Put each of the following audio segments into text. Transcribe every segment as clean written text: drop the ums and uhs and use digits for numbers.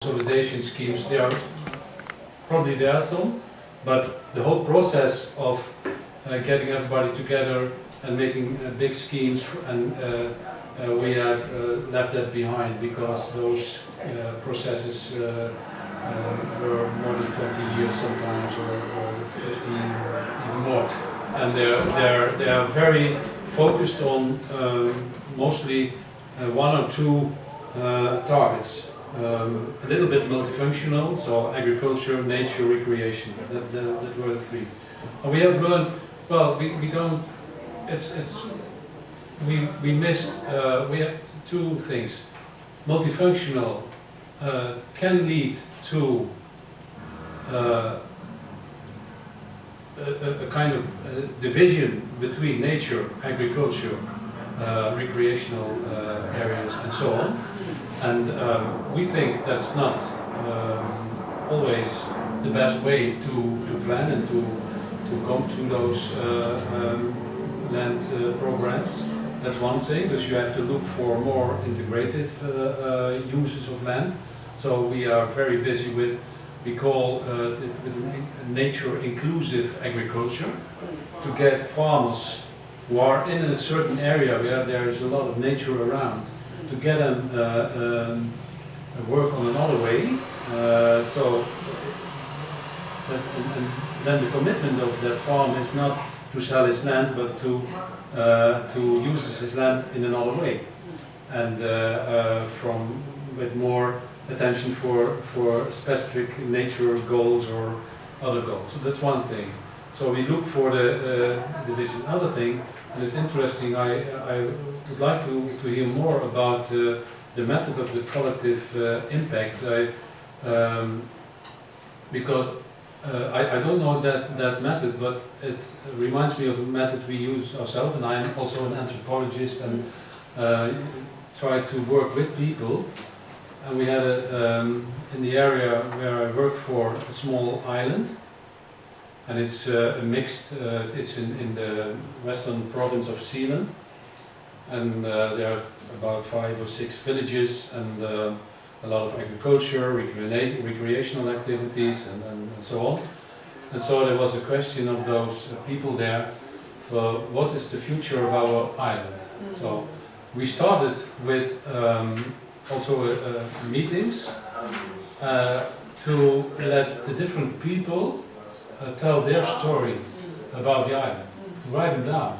consolidation schemes, they are probably there are some, but the whole process of getting everybody together and making big schemes, and we have left that behind because those processes were more than 20 years sometimes, or 15 or even more, and they are very focused on mostly one or two targets. A little bit multifunctional, so agriculture, nature, recreation. That were the three. And we have learned. Well, we don't. We missed. We have two things. Multifunctional can lead to a kind of division between nature, agriculture, recreational areas, and so on. And we think that's not always the best way to plan and to come to those land programs. That's one thing, because you have to look for more integrative uses of land. So we are very busy with, we call it nature inclusive agriculture, to get farmers who are in a certain area where there is a lot of nature around, to get them work on another way. So and then the commitment of that farm is not to sell his land, but to use his land in another way, and from with more attention for specific nature goals or other goals. So that's one thing. So we look for the division. Other thing, and it's interesting, I would like to hear more about the method of the productive impact. Because I don't know that method, but it reminds me of a method we use ourselves, and I'm also an anthropologist and try to work with people. And we had in the area where I work for, a small island. And it's a mixed, it's in the western province of Zealand, and there are about 5 or 6 villages, and a lot of agriculture, recreational activities, and so on. And so there was a question of those people there, for what is the future of our island? So we started with also meetings to let the different people tell their story about the island, write them down.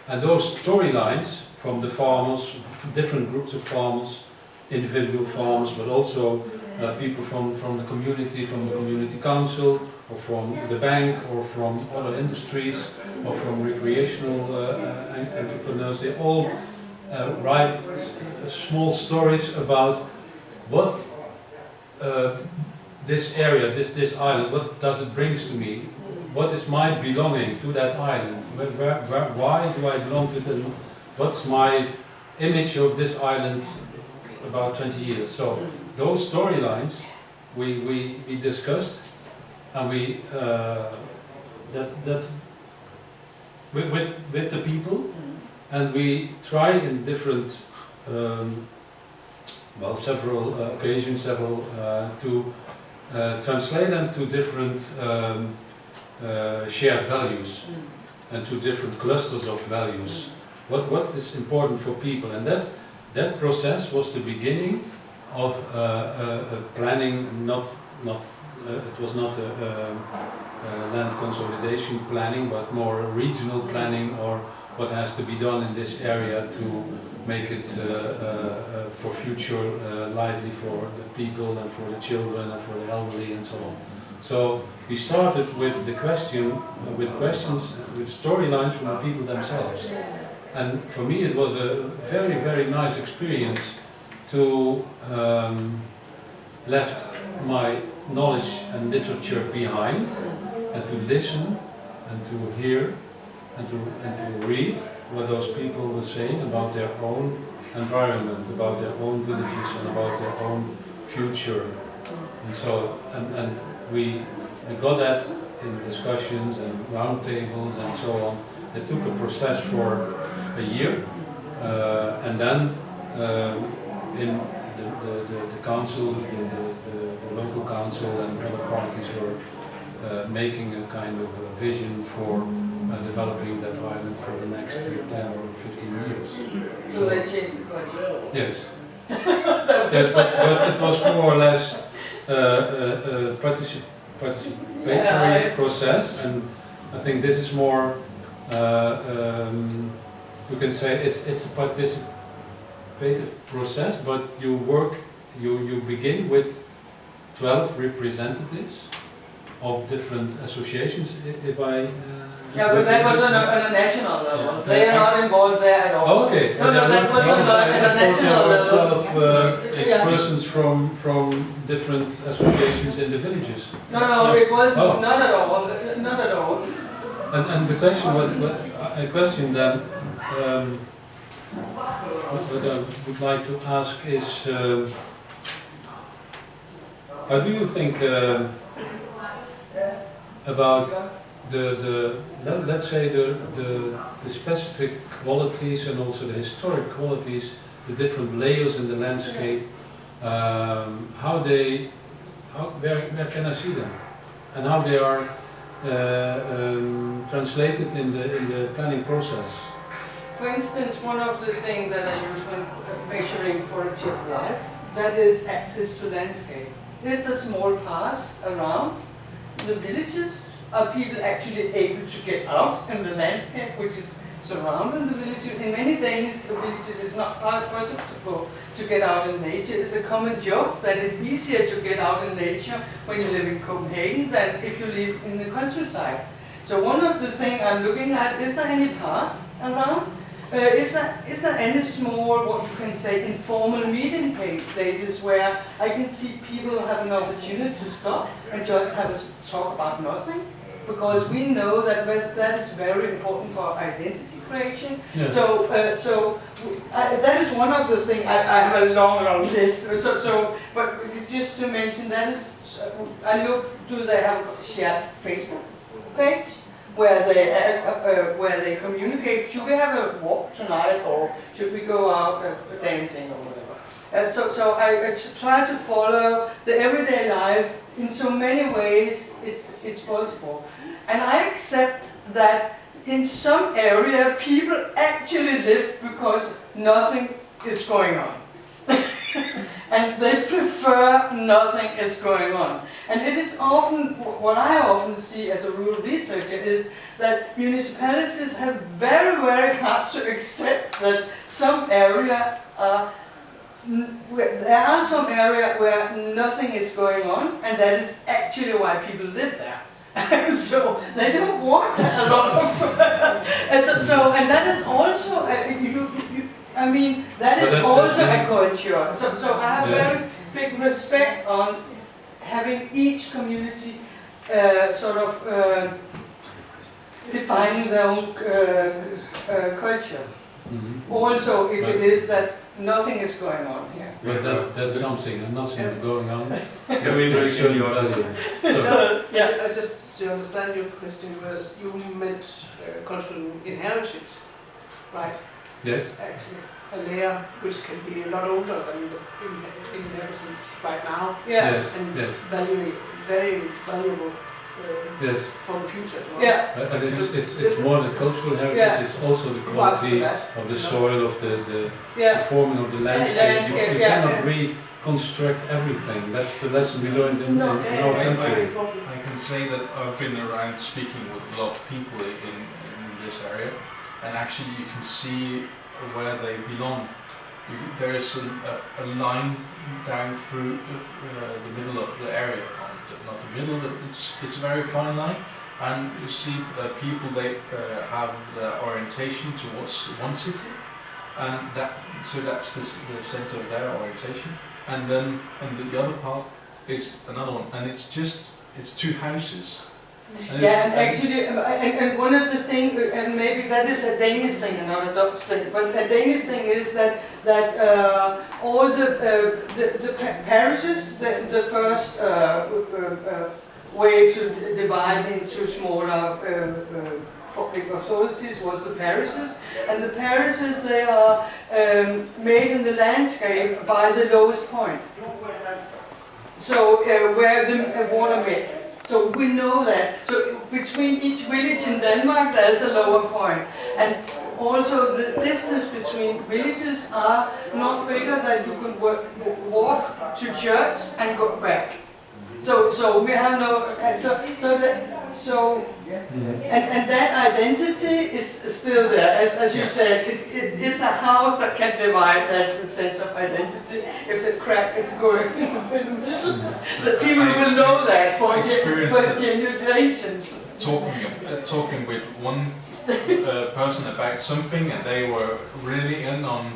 And those storylines from the farmers, different groups of farmers, individual farmers, but also people from the community council, or from the bank, or from other industries, or from recreational entrepreneurs, they all write small stories about what this area, this island, what does it bring to me? What is my belonging to that island? Why do I belong to it? What's my image of this island about 20 years? So those storylines we discussed, and we that with the people, and we try in different several occasions, to translate them to different shared values, and to different clusters of values. What is important for people, and that process was the beginning of planning. It was not a land consolidation planning, but more regional planning, or what has to be done in this area to make it for future lively for the people, and for the children, and for the elderly, and so on. So we started with questions, with storylines from the people themselves. And for me it was a very, very nice experience to left my knowledge and literature behind, and to listen, and to hear, and to read what those people were saying about their own environment, about their own villages, and about their own future. And so, and we got that in discussions and roundtables and so on. It took a process for a year, and then in the council, the local council and other parties were making a kind of a vision for developing that island for the next 10 or 15 years. So they changed the budget? Yes. Yes, but it was more or less a participatory process, and I think this is more, you can say it's a participative process, but you begin with 12 representatives of different associations, if I... Yeah, but that was on a national level. Yeah. They are not involved there at all. Oh, okay. No, that was on a national level. 12 Yeah. persons from different associations in the villages. No, it was Oh. not at all. Not at all. And the question, a question then, what I would like to ask is, how do you think about let's say the specific qualities and also the historic qualities, the different layers in the landscape, where can I see them, and how they are translated in the planning process? For instance, one of the things that I use when measuring quality of life, that is access to landscape. Is the small paths around the villages? Are people actually able to get out in the landscape which is surrounding the village? In many Danish villages it's not possible to get out in nature. It's a common joke that it's easier to get out in nature when you live in Copenhagen than if you live in the countryside. So one of the things I'm looking at, is there any paths around? Is there any small, what you can say, informal meeting places where I can see people have an opportunity to stop and just have a talk about nothing? Because we know that that is very important for identity creation. Yeah. So that is one of the things. I have a long list. But just to mention that is, I look. Do they have a shared Facebook page where they communicate? Should we have a walk tonight, or should we go out dancing or whatever? So I try to follow the everyday life in so many ways it's possible. And I accept that in some area people actually live because nothing is going on. And they prefer nothing is going on. And it is often, what I often see as a rural researcher is that municipalities have very, very hard to accept that some area there are some areas where nothing is going on, and that is actually why people live there. So they don't want a lot of. And that is also I mean that is also a culture. So I have very big respect on having each community sort of defining their own culture. Mm-hmm. Also, if it is that nothing is going on here. But that's something, and nothing is going on. Yeah, we Very certain value. So, I just to understand your question was you meant cultural inheritance, right? yes. Actually, a layer which can be a lot older than the inheritance right now, Yeah. Yes. and Yes. very valuable Yes. for the future as well. Yeah. And it's more the cultural heritage. It's also the quality that. of the soil, of the Yeah. forming of the landscape. landscape, You yeah. cannot reconstruct everything. That's the lesson we learned in our country. I can say that I've been around speaking with a lot of people in this area, and actually you can see where they belong. There's a line down through the middle of the area, not the middle, but it's a very fine line, and you see that people, they have the orientation towards one city, and that's the center of their orientation, and then the other part is another one, and it's two houses. Yeah, and actually, and one of the things, and maybe that is a Danish thing and not a Dutch thing, but a Danish thing is that all the parishes, the first way to divide into smaller public authorities was the parishes, and the parishes, they are made in the landscape by the lowest point. So where the water met. So we know that. So between each village in Denmark, there's a lower point. And also the distance between villages are not bigger than you could walk to church and go back. So we have no, and that identity is still there. As you said, it's a house that can divide that sense of identity. If the crack is going in the middle, the people will know that for generations. Talking with one person about something, and they were really in on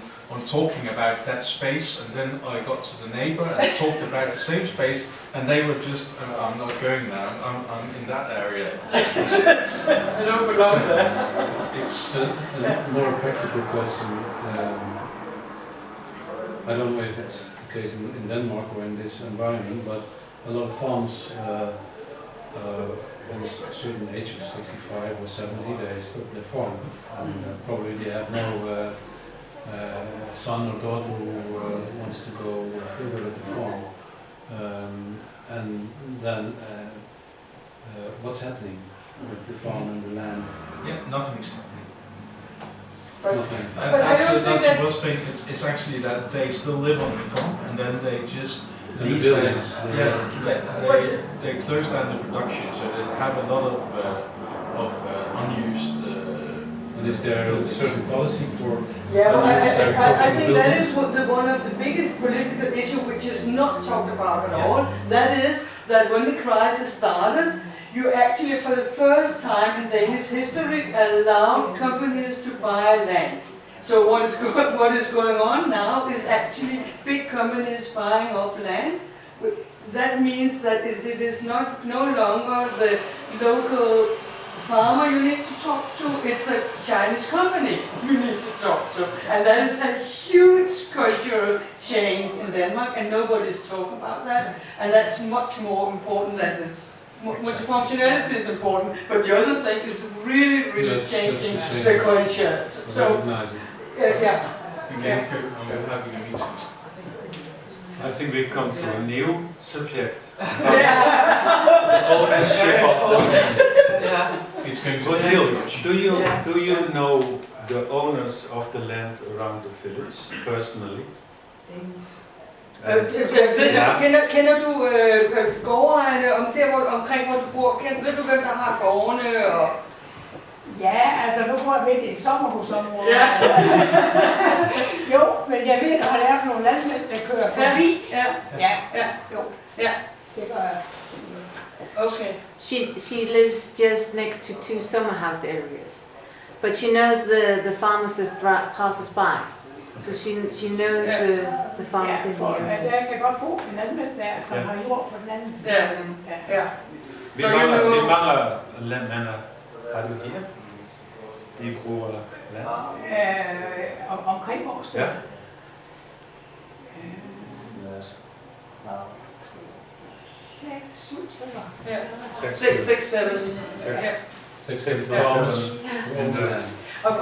talking about that space, and then I got to the neighbor and talked about the same space, and they were just, I'm not going there, I'm in that area. I don't belong there. It's a more practical question. I don't know if it's the case in Denmark or in this environment, but a lot of farms on a certain age of 65 or 70, they stop their farm, and probably they have no son or daughter who wants to go further with the farm. And then what's happening with the farm and the land? Yeah, nothing's happening. Nothing. But I don't think That's the worst thing. It's actually that they still live on the farm, and then they just And the lease buildings. they close down the production, so they have a lot of unused. And is there a certain policy for? Yeah, well, I think that buildings? is one of the biggest political issues which is not talked about at all. That is that when the crisis started, you actually for the first time in Danish history allowed companies to buy land. So what is going on now is actually big companies buying up land. That means that it is no longer the local farmer you need to talk to, it's a Chinese company you need to talk to. And that is a huge cultural change in Denmark, and nobody's talking about that. And that's much more important than this. Much functionality is important, but the other thing is really changing the culture. So, yeah. Again, I'm having a meeting. I think we come to a new subject. Yeah. The ownership of the land. Yeah. It's going to But be Niels, do you know the owners of the land around the village personally? Kender du gårdejerne omkring hvor du bor? Ved du hvem der har gårdene? Og Ja, altså nu bor jeg midt i et sommerhusområde. Ja. Jo, men jeg ved, hvad det er for nogle landmænd, der kører forbi. Ja. Ja, jo. Ja. Det gør jeg. Okay. She lives just next to two summer house areas, but she knows the farmers that passes by, so she knows the farmers in the Ja, area. der kan godt bo en landmænd der, som har jord på den anden side. Ja. Vi mangler landmænd. Har du her? I bruger land? Omkring vores sted. Ja. 6-7 stykker. Ja. 6-7. Ja. 6 Og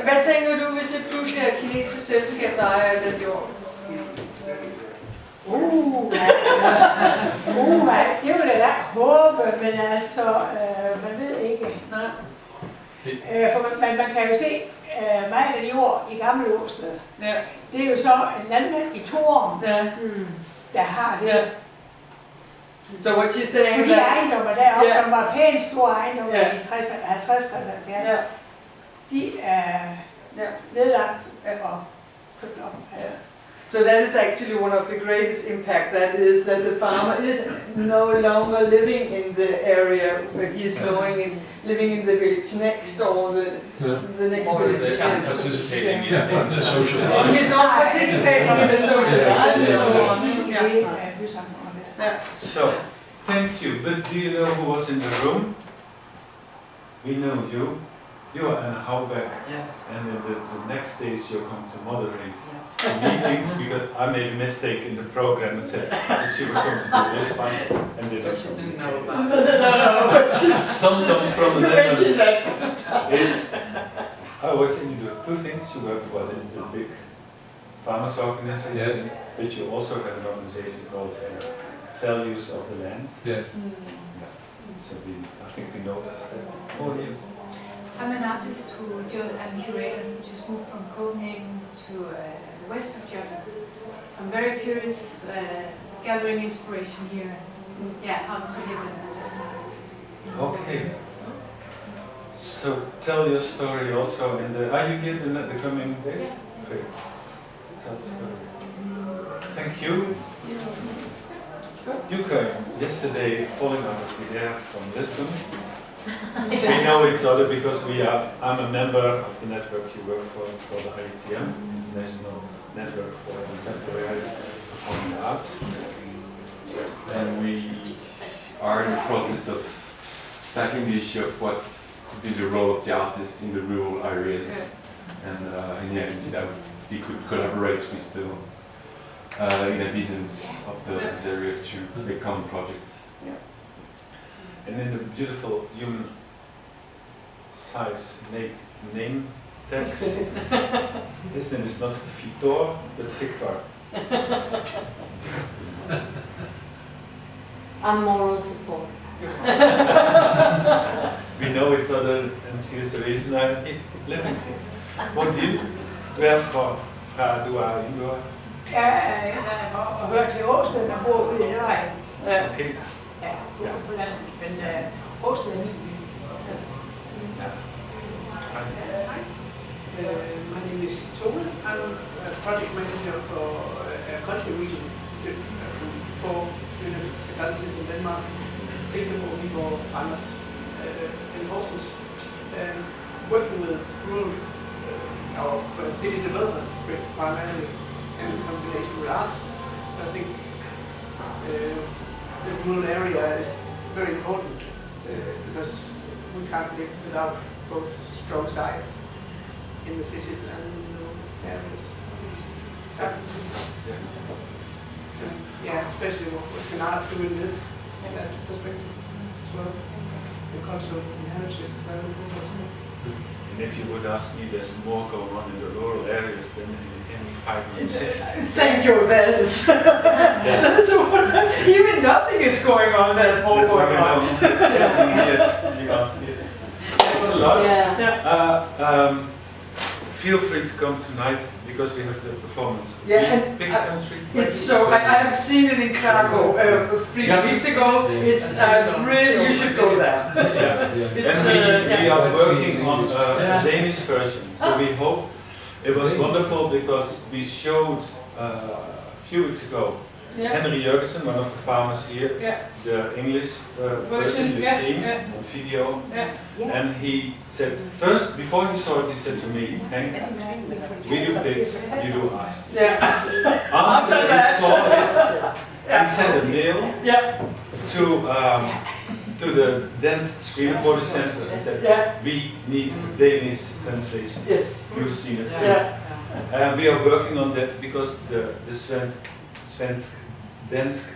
hvad tænker du, hvis det pludselig er et kinesisk selskab, der ejer den jord? Det vil jeg da håbe, men altså, man ved ikke. For man kan jo se, meget af de jord i Gamle Åsted, Ja. det er jo så en landmand i Toren, Ja. der har det. Ja. So what she's saying For is de that, ejendommer deroppe, Ja. som var pænt store ejendommer Ja. i 50, 60, 70, yeah, de er yeah. nedlagt og købt op. Ja. So that is actually one of the greatest impact, that is that the farmer is no longer living in the area where he's living in the village next or the next village. and participating in Yeah. the social He's life. not participating in the social life and so on. Yeah. So, thank you. But do you know who was in the room? We know you. You are Anna Houwbeck, Yes. and in the next days you're going to moderate Yes. the meetings, because I made a mistake in the program and said that she was going to do this one, and did But it. you didn't know about No, it. but she Sometimes from the mentioned Netherlands that. is, I always say you do two things. You work for the big farmers organization, Yes. but you also have an organization called Values of the Land. Yes. So I think we noticed that. Oh, yeah. I'm an artist and curator who just moved from Copenhagen to the west of Jutland. So I'm very curious, gathering inspiration here. Yeah, how to live as an artist. Okay. So tell your story also in the. Are you here in the coming days? Great. Tell the story. Thank you. You came yesterday falling out of the air from Lisbon. We know each other because I'm a member of the network you work for. It's called the IETM, International Network for Contemporary Performing Arts. And we are in the process of tackling the issue of what's could be the role of the artist in the rural areas, and yeah, indeed, they could collaborate with the inhabitants of those areas to make common projects. And in the beautiful human size made name tags, his name is not Vitor, but Victor. And moral support. We know each other, and she is the reason I'm living here. What do you do? Fra du er indgår? Jeg hører til Årsted, og bor ude i Nørregn. Okay. Ja, det er på landet, men Årsted er min by. My name is Tone. I'm a project manager for a country region for municipalities in Denmark, Silkeborg, Viborg, Randers, and Horsens, working with rural or city development primarily in combination with arts. I think the rural area is very important because we can't live without both strong sides in the cities and areas. Yeah, especially what can art do in this, in that perspective as well. The cultural inheritance is very important as well. And if you would ask me, there's more going on in the rural areas than in any vibrant city. Thank you, that is. That's what, even nothing is going on, there's more going on. You can't see it. Thanks a lot. Yeah. Feel free to come tonight because we have the performance. Yeah, Big and, country. It's so, I have seen it in Krakow 3 weeks ago. It's really, you should go there. Yeah. It's, And we are yeah. working on a Danish version. So we hope it was wonderful because we showed a few weeks ago Yeah. Henry Jurgensen, one of the farmers here, Yeah. the English version you've yeah, seen yeah. on video. Yeah. And he said, first, before he saw it, he said to me, Hank, we do pigs, you do art. Yeah. After he that. saw it, he sent a mail Yeah. to the Dansk Swedenborg Center and said, Yeah. we need Danish translation. Yes. You've seen it too. Yeah. We are working on that because the Svensk Dansk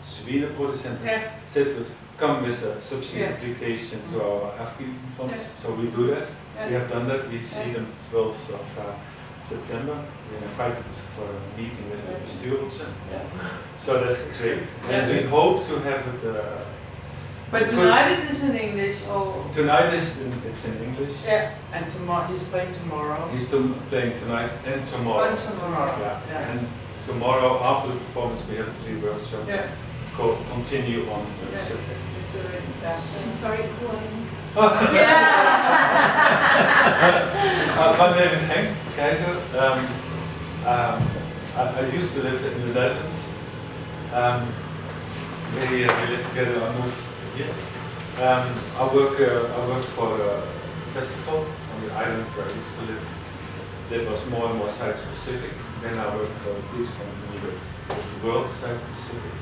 Swedenborg Center Yeah. said to us, come with a subsidy Yeah. application to our African funds. Yeah. So we do that. Yeah. We have done that. We see them 12th of September. We're invited for a meeting with the bestuurlijke. Yeah. So that's great. Yeah. And we hope to have it. But tonight it is in English or? Tonight it's in English. Yeah. And tomorrow, he's playing tomorrow. He's playing tonight and tomorrow. And tomorrow. Yeah. And tomorrow after the performance we have 3 workshops. Yeah. Continue on the Yeah. subject. I'm sorry, who are you? My name is Henk Keizer. I used to live in the Netherlands. We lived together. I moved here. I worked for a festival on the island where I used to live. That was more and more site specific. Then I worked for a theatre company that was world site specific.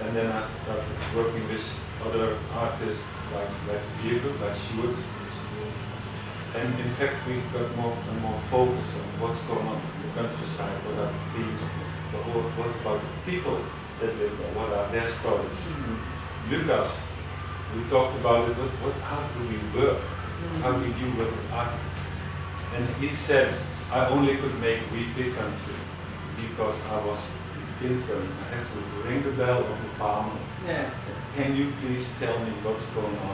And then I started working with other artists like Diego, like Stuart, And in fact, we got more and more focus on what's going on in the countryside, what are the themes, what about the people that live there, what are their stories. Lucas, we talked about it, how do we work? How did you work as artists? And he said, I only could make Weekly Country because I was intern. I had to ring the bell of the farmer. Yeah. Can you please tell me what's going on